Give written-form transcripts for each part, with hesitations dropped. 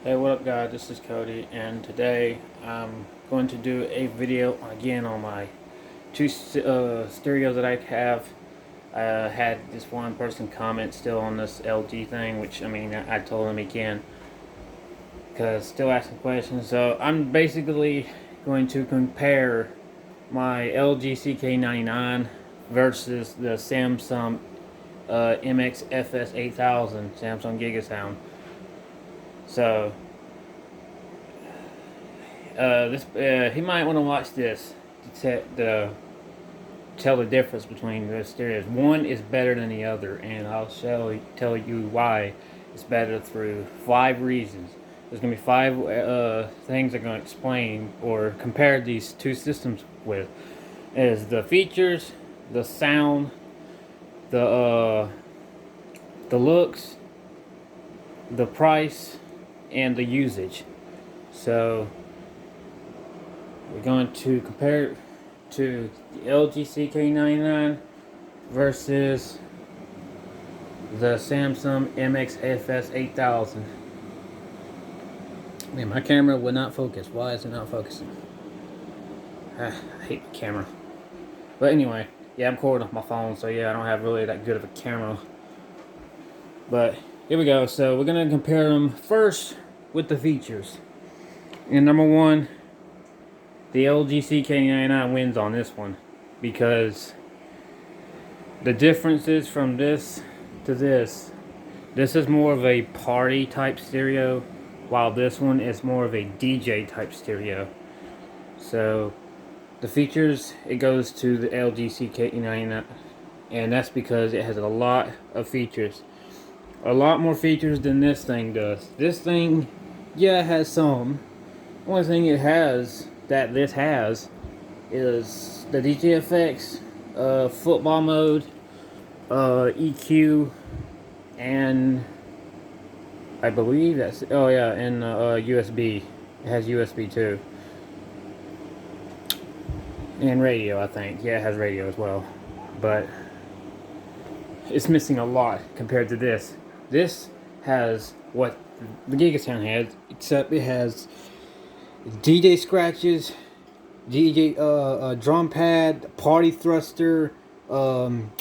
Hey, what up guys, this is Cody, and today I'm going to do a video again on my two stereos that I have. I had this one person comment still on this LG thing, which I mean I told him again because still asking questions. So I'm basically going to compare my LG CK99 versus the Samsung MX FS8000 Samsung Gigasound. So he might want to watch this to tell the difference between the stereos. One is better than the other, and I'll tell you why it's better through 5 reasons. There's gonna be 5 things I'm gonna explain or compare these two systems with. Is the features, the sound, the looks, the price, and the usage. So we're going to compare it to the LG CK99 versus the Samsung MX FS8000. Man, my camera would not focus. Why is it not focusing? I hate my camera. But anyway, yeah, I'm recording off my phone, so yeah, I don't have really that good of a camera. But here we go. So we're gonna compare them first with the features. And number one, the LG CK99 wins on this one because the differences from this to this is more of a party type stereo, while this one is more of a DJ type stereo. So the features, it goes to the LG CK99, and that's because it has a lot of features. A lot more features than this thing does. This thing, yeah, it has some. Only thing it has that this has is the DJ effects, football mode, EQ, and I believe that's, oh yeah, and USB. It has USB too, and radio. I think, yeah, it has radio as well, but it's missing a lot compared to this. This has what the Gigasound has, except it has DJ scratches, DJ drum pad, party thruster,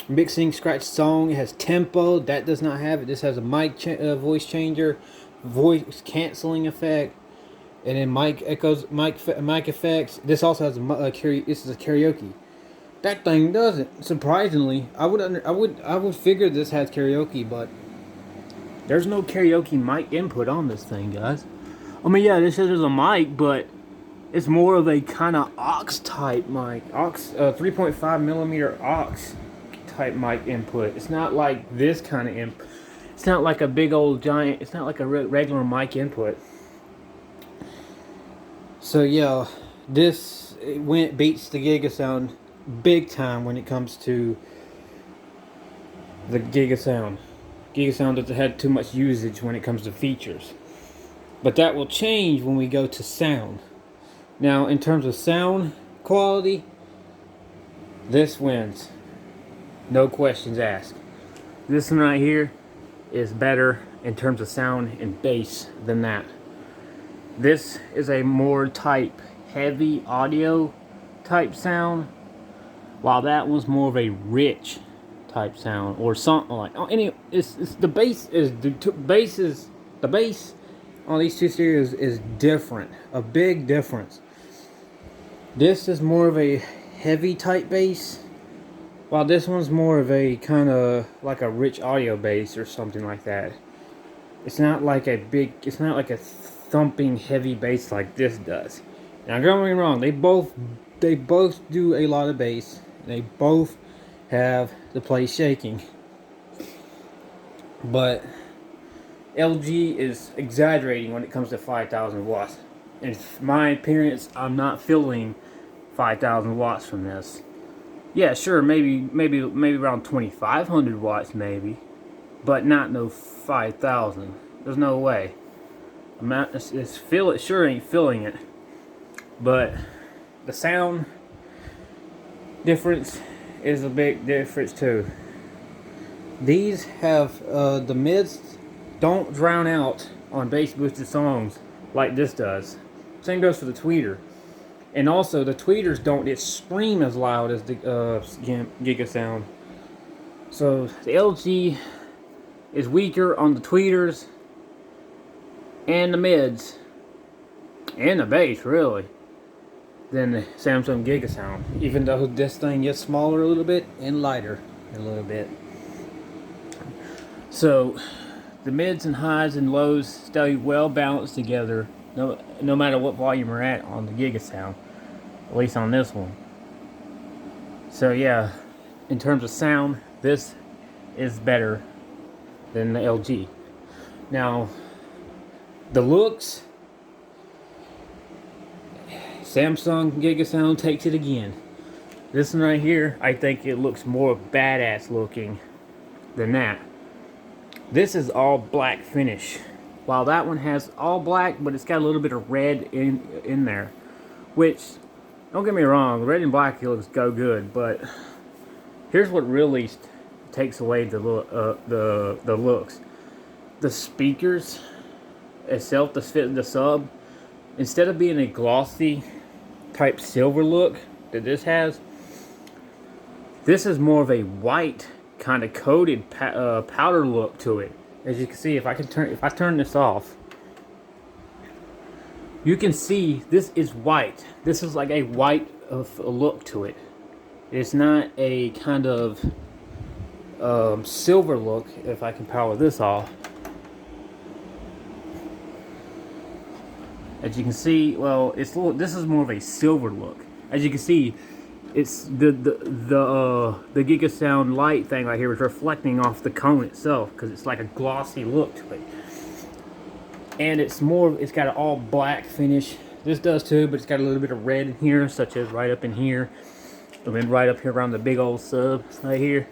mixing scratch song. It has tempo. That does not have it. This has a voice changer, voice canceling effect, and then mic echoes, mic effects. This also has this is a karaoke. That thing doesn't. Surprisingly, I would figure this has karaoke, but there's no karaoke mic input on this thing, guys. I mean, yeah, this is a mic, but it's more of a kind of aux type mic, 3.5 millimeter aux type mic input. It's not like this kind of input. It's not like a big old giant. It's not like a regular mic input. So yeah, this beats the Gigasound big time when it comes to the Gigasound. Gigasound doesn't have too much usage when it comes to features. But that will change when we go to sound. Now, in terms of sound quality, this wins. No questions asked. This one right here is better in terms of sound and bass than that. This is a more heavy audio type sound, while that one's more of a rich type sound or something like. Oh, the bass on these two stereos is different, a big difference. This is more of a heavy type bass, while this one's more of a kind of like a rich audio bass or something like that. It's not like a thumping heavy bass like this does. Now, don't get me wrong, they both do a lot of bass. They both have the place shaking, but LG is exaggerating when it comes to 5,000 watts. In my appearance, I'm not feeling 5,000 watts from this. Yeah, sure, maybe around 2,500 watts, maybe, but not no 5,000. There's no way. Sure ain't feeling it. But the sound difference is a big difference too. These have the mids don't drown out on bass boosted songs like this does. Same goes for the tweeter. And also, the tweeters don't scream as loud as the Giga Sound. So the LG is weaker on the tweeters and the mids and the bass, really, than the Samsung Giga Sound. Even though this thing gets smaller a little bit and lighter a little bit. So the mids and highs and lows stay well balanced together, no matter what volume we're at on the Giga Sound. At least on this one. So yeah, in terms of sound, this is better than the LG. Now, the looks, Samsung Giga Sound takes it again. This one right here, I think it looks more badass looking than that. This is all black finish, while that one has all black, but it's got a little bit of red in there, which, don't get me wrong, red and black looks go good, but here's what really takes away the looks. The speakers itself, the sub, instead of being a glossy type silver look that this has, this is more of a white kind of coated powder look to it. As you can see, if I turn this off, you can see this is white. This is like a white look to it. It's not a kind of silver look. If I can power this off, as you can see, well, this is more of a silver look. As you can see, it's the Giga Sound light thing right here is reflecting off the cone itself because it's like a glossy look to it. And it's got an all black finish. This does too, but it's got a little bit of red in here, such as right up in here. And then right up here around the big old sub right here.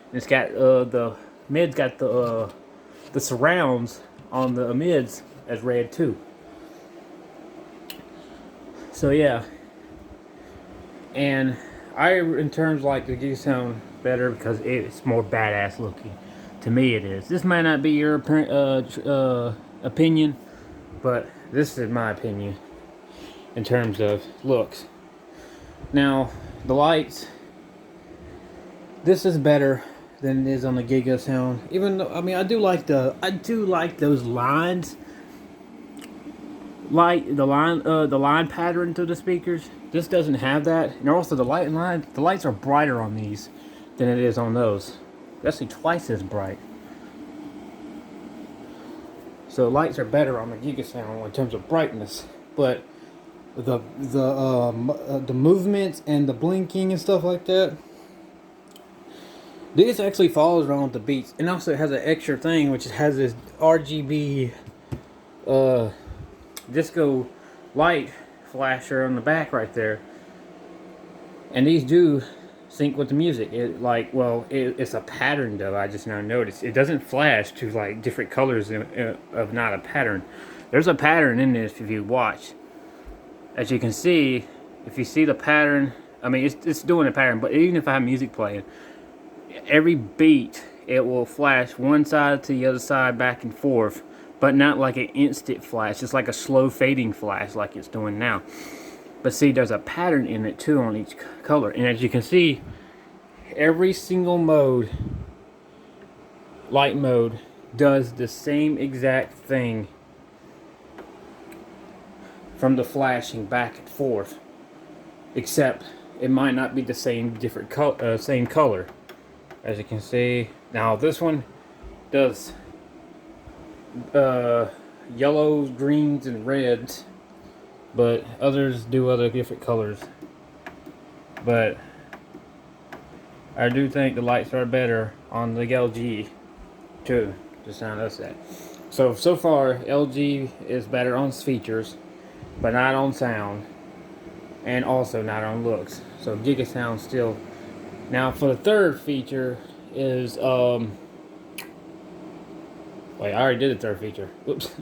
And it's got the mids got the surrounds on the mids as red too. So yeah. And in terms like the Giga Sound better because it's more badass looking. To me it is. This might not be your opinion, but this is my opinion in terms of looks. Now the lights, this is better than it is on the Giga Sound. Even though, I mean, I do like those lines, like the line pattern to the speakers. This doesn't have that, and also the lights are brighter on these than it is on those. Actually, twice as bright. So lights are better on the Giga Sound in terms of brightness, but the movements and the blinking and stuff like that, this actually follows around with the beats, and also it has an extra thing which has this RGB disco light flasher on the back right there, and these do sync with the music. It's a pattern though. I just now noticed it doesn't flash to like different colors of not a pattern. There's a pattern in this if you watch. As you can see, if you see the pattern, I mean it's doing a pattern, but even if I have music playing, every beat it will flash one side to the other side back and forth, but not like an instant flash. It's like a slow fading flash like it's doing now. But see, there's a pattern in it too on each color. And as you can see, every single mode, light mode, does the same exact thing from the flashing back and forth. Except it might not be the same same color. As you can see, now this one does yellows, greens, and reds, but others do other different colors. But I do think the lights are better on the LG too. Just not us that. So far LG is better on features, but not on sound, and also not on looks. So Giga Sound still. Now for the third feature is wait, I already did the third feature. Whoops.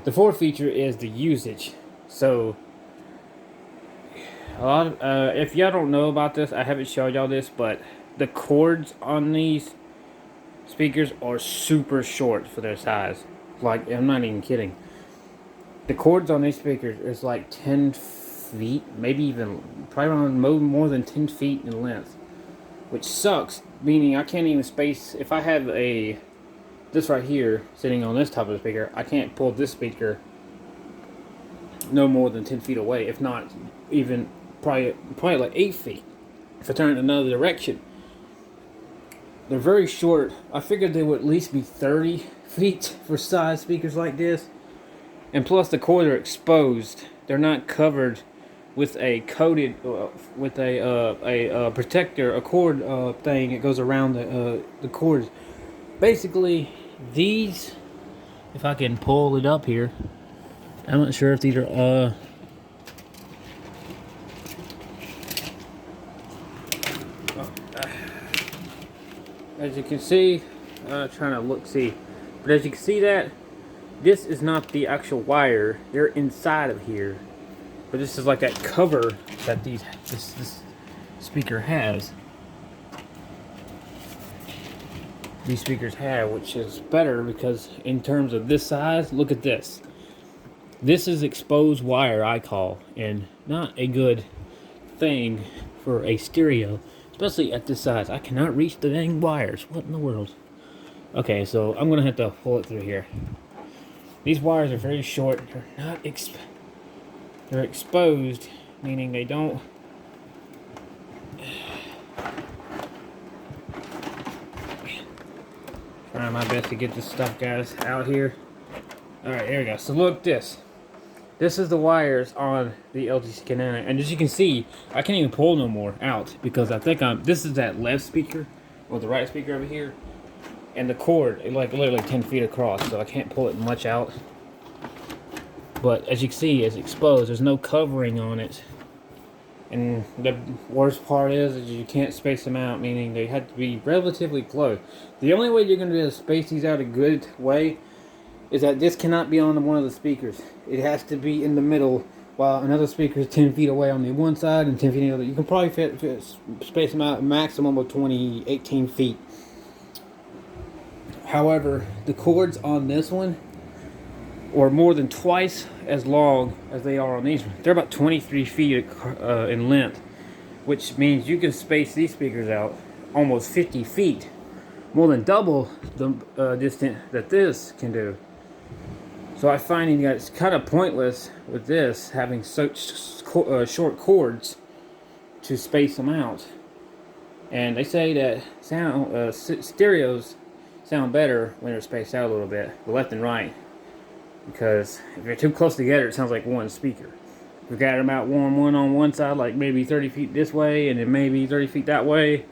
The fourth feature is the usage. So a lot of, if y'all don't know about this, I haven't showed y'all this, but the cords on these speakers are super short for their size. Like, I'm not even kidding. The cords on these speakers is like 10 feet, maybe even probably around more than 10 feet in length, which sucks. Meaning I can't even space. If I have this right here sitting on this type of speaker, I can't pull this speaker no more than 10 feet away, if not even probably like 8 feet if I turn it another direction. They're very short. I figured they would at least be 30 feet for size speakers like this. And plus the cords are exposed. They're not covered with a coated, with a protector, a cord thing that goes around the cords. Basically, these, if I can pull it up here, I'm not sure if these are, as you can see, trying to see, but as you can see that, this is not the actual wire, they're inside of here. But this is like that cover that this speaker has. These speakers have, which is better because in terms of this size, look at this. This is exposed wire, I call, and not a good thing for a stereo, especially at this size. I cannot reach the dang wires. What in the world? Okay, so I'm gonna have to pull it through here. These wires are very short. They're not they're exposed, meaning they don't. Trying my best to get this stuff, guys, out here. Alright, there we go. So look, this is the wires on the LG CK99, and as you can see, I can't even pull no more out because I think this is that left speaker or the right speaker over here, and the cord is like literally 10 feet across, so I can't pull it much out. But as you can see, it's exposed. There's no covering on it, and the worst part is you can't space them out, meaning they have to be relatively close. The only way you're going to be able to space these out a good way is that this cannot be on one of the speakers. It has to be in the middle, while another speaker is 10 feet away on the one side and 10 feet on the other. You can probably space them out a maximum of 18 feet. However, the cords on this one are more than twice as long as they are on these ones. They're about 23 feet in length, which means you can space these speakers out almost 50 feet, more than double the distance that this can do. So I'm finding that it's kind of pointless with this having such short cords to space them out. And they say that stereos sound better when they're spaced out a little bit, the left and right, because if they're too close together, it sounds like one speaker. If you got them out one on one side, like maybe 30 feet this way and then maybe 30 feet that way,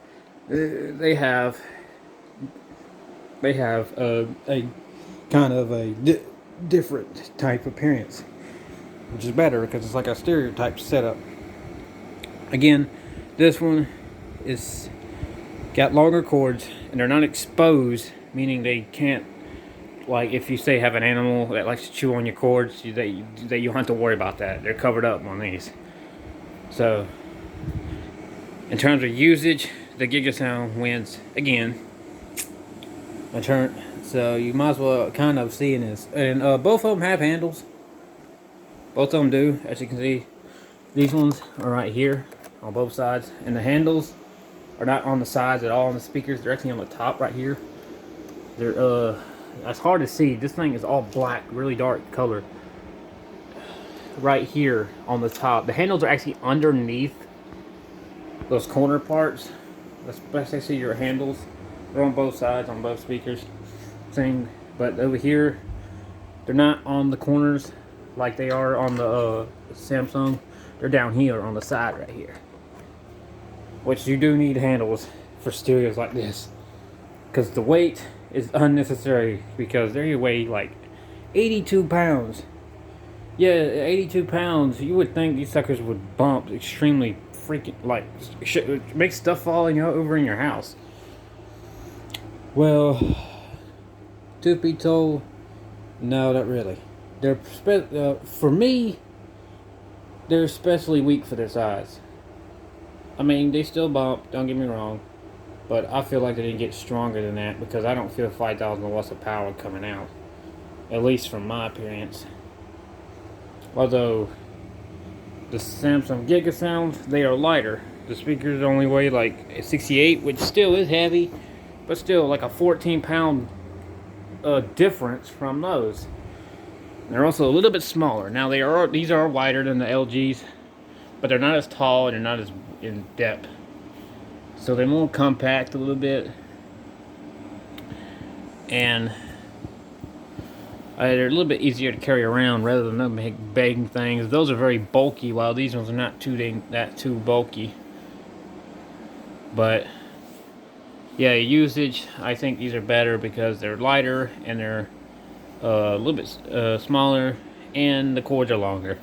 they have a kind of a different type appearance, which is better because it's like a stereotype setup. Again, this one is got longer cords and they're not exposed, meaning they can't, like if you say have an animal that likes to chew on your cords, you don't have to worry about that. They're covered up on these. So in terms of usage, the Gigasound wins again. My turn. So you might as well kind of see in this, and both of them have handles. Both of them do, as you can see. These ones are right here on both sides, and the handles are not on the sides at all on the speakers. They're actually on the top right here. They're it's hard to see. This thing is all black, really dark color. Right here on the top, the handles are actually underneath those corner parts. That's best I see your handles. They're on both sides, on both speakers. Same, but over here, they're not on the corners like they are on the Samsung. They're down here on the side right here. Which you do need handles for stereos like this, because the weight is unnecessary, because they weigh like 82 pounds. Yeah, 82 pounds. You would think these suckers would bump extremely freaking, like, make stuff falling over in your house. Well, truth be told, no, not really. They're for me, they're especially weak for their size. I mean, they still bump, don't get me wrong, but I feel like they didn't get stronger than that because I don't feel 5,000 watts of power coming out. at least from my appearance. Although the Samsung Giga Sounds, they are lighter. The speakers only weigh like 68, which still is heavy, but still like a 14-pound difference from those. They're also a little bit smaller. Now these are wider than the LGs, but they're not as tall and they're not as in depth. So they're more compact a little bit, and they're a little bit easier to carry around rather than them big things. Those are very bulky, while these ones are not too bulky. But yeah, usage, I think these are better because they're lighter and they're a little bit smaller, and the cords are longer.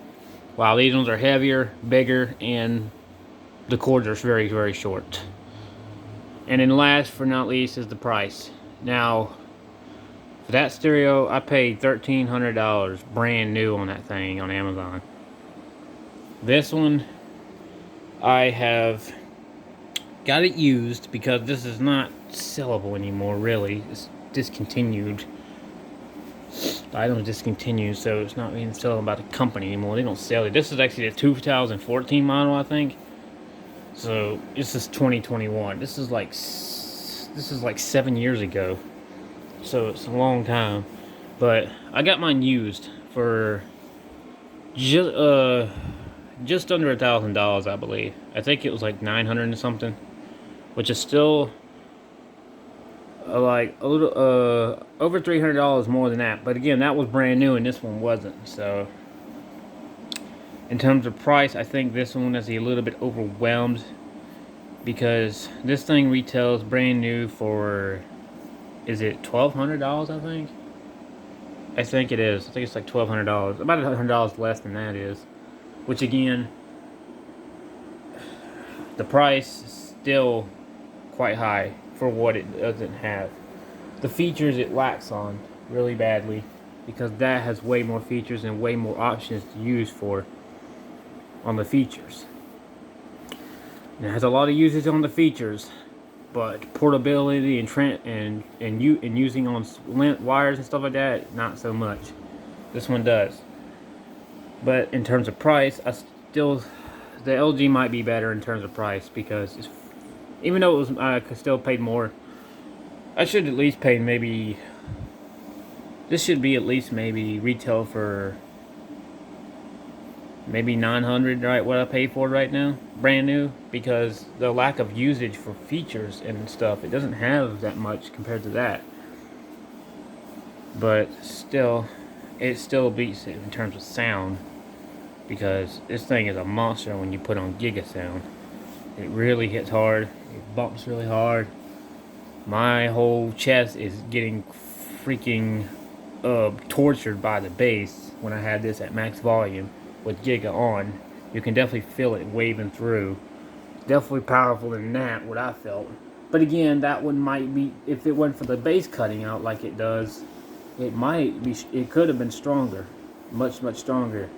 While these ones are heavier, bigger, and the cords are very, very short. And then last but not least is the price. Now, for that stereo, I paid $1,300 brand new on that thing on Amazon. This one, I have got it used because this is not sellable anymore, really. It's discontinued. The item is discontinued, so it's not being sold by the company anymore. They don't sell it. This is actually the 2014 model, I think. So this is 2021. This is like 7 years ago. So it's a long time. But I got mine used for just under $1,000, I believe. I think it was like 900 and something, which is still like a little over $300 more than that. But again, that was brand new and this one wasn't. So in terms of price, I think this one is a little bit overwhelmed, because this thing retails brand new for, is it $1,200? I think it is. I think it's like $1,200. About $100 less than that is. Which again, the price is still quite high for what it doesn't have. The features it lacks on really badly, because that has way more features and way more options to use for on the features. And it has a lot of usage on the features, but portability and using on wires and stuff like that, not so much. This one does. But in terms of price, the LG might be better in terms of price, because even though I could still pay more, I should at least pay maybe. This should be at least maybe retail for maybe $900, right? What I pay for right now, brand new, because the lack of usage for features and stuff, it doesn't have that much compared to that. But still, it still beats it in terms of sound, because this thing is a monster when you put on Giga Sound. It really hits hard. It bumps really hard. My whole chest is getting freaking tortured by the bass when I had this at max volume with Giga on. You can definitely feel it waving through. Definitely powerful than that, what I felt. But again, that one might be, if it wasn't for the bass cutting out like it does, it could have been stronger. Much, much stronger.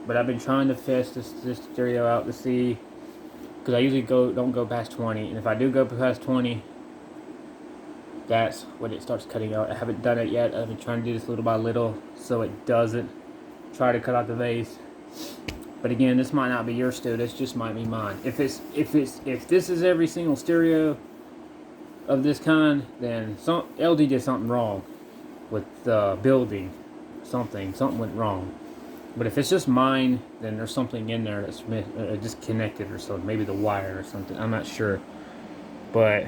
But I've been trying to test this stereo out to see, because I usually don't go past 20, and if I do go past 20, that's when it starts cutting out. I haven't done it yet. I've been trying to do this little by little so it doesn't try to cut out the bass. But again, this might not be your stereo. This just might be mine. If this is every single stereo of this kind, then LG did something wrong with building. Something went wrong. But if it's just mine, then there's something in there that's disconnected or something. Maybe the wire or something. I'm not sure. But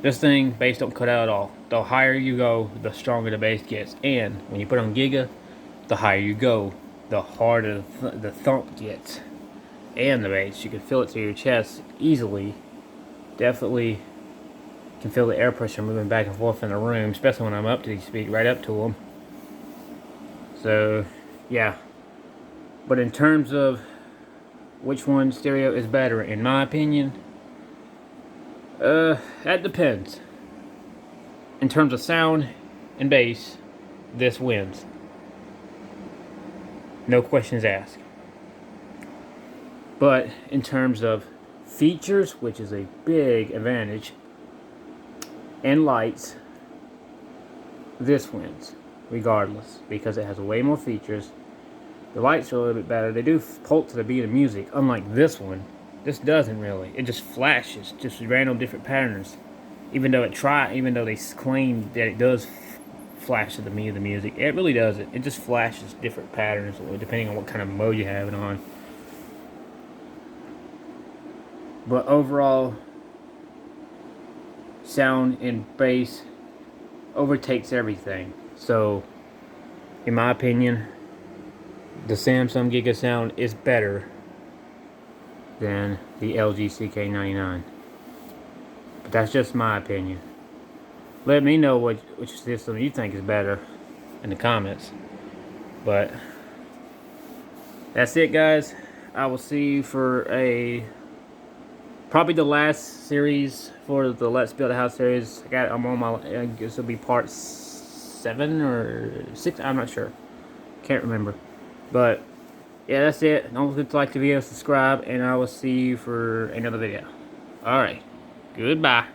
this thing, bass don't cut out at all. The higher you go, the stronger the bass gets. And when you put on Giga, the higher you go, the harder the thump gets. And the bass, you can feel it through your chest easily. Definitely can feel the air pressure moving back and forth in the room, especially when I'm up to these speakers, right up to them. So, yeah. But in terms of which one stereo is better, in my opinion, that depends. In terms of sound and bass, this wins. No questions asked. But in terms of features, which is a big advantage, and lights, this wins, regardless, because it has way more features. The lights are a little bit better. They do pulse to the beat of music, unlike this one. This doesn't really. It just flashes, just random different patterns. Even though they claim that it does flash to the beat of the music, it really doesn't. It just flashes different patterns depending on what kind of mode you have it on. But overall, sound and bass overtakes everything. So, in my opinion, the Samsung Giga Sound is better than the LG CK99. But that's just my opinion. Let me know which system you think is better in the comments. But that's it, guys. I will see you for probably the last series for the Let's Build a House series. I'm on my, I guess it'll be part 7 or 6. I'm not sure. Can't remember. But yeah, that's it. Don't forget to like the video, subscribe, and I will see you for another video. Alright. Goodbye.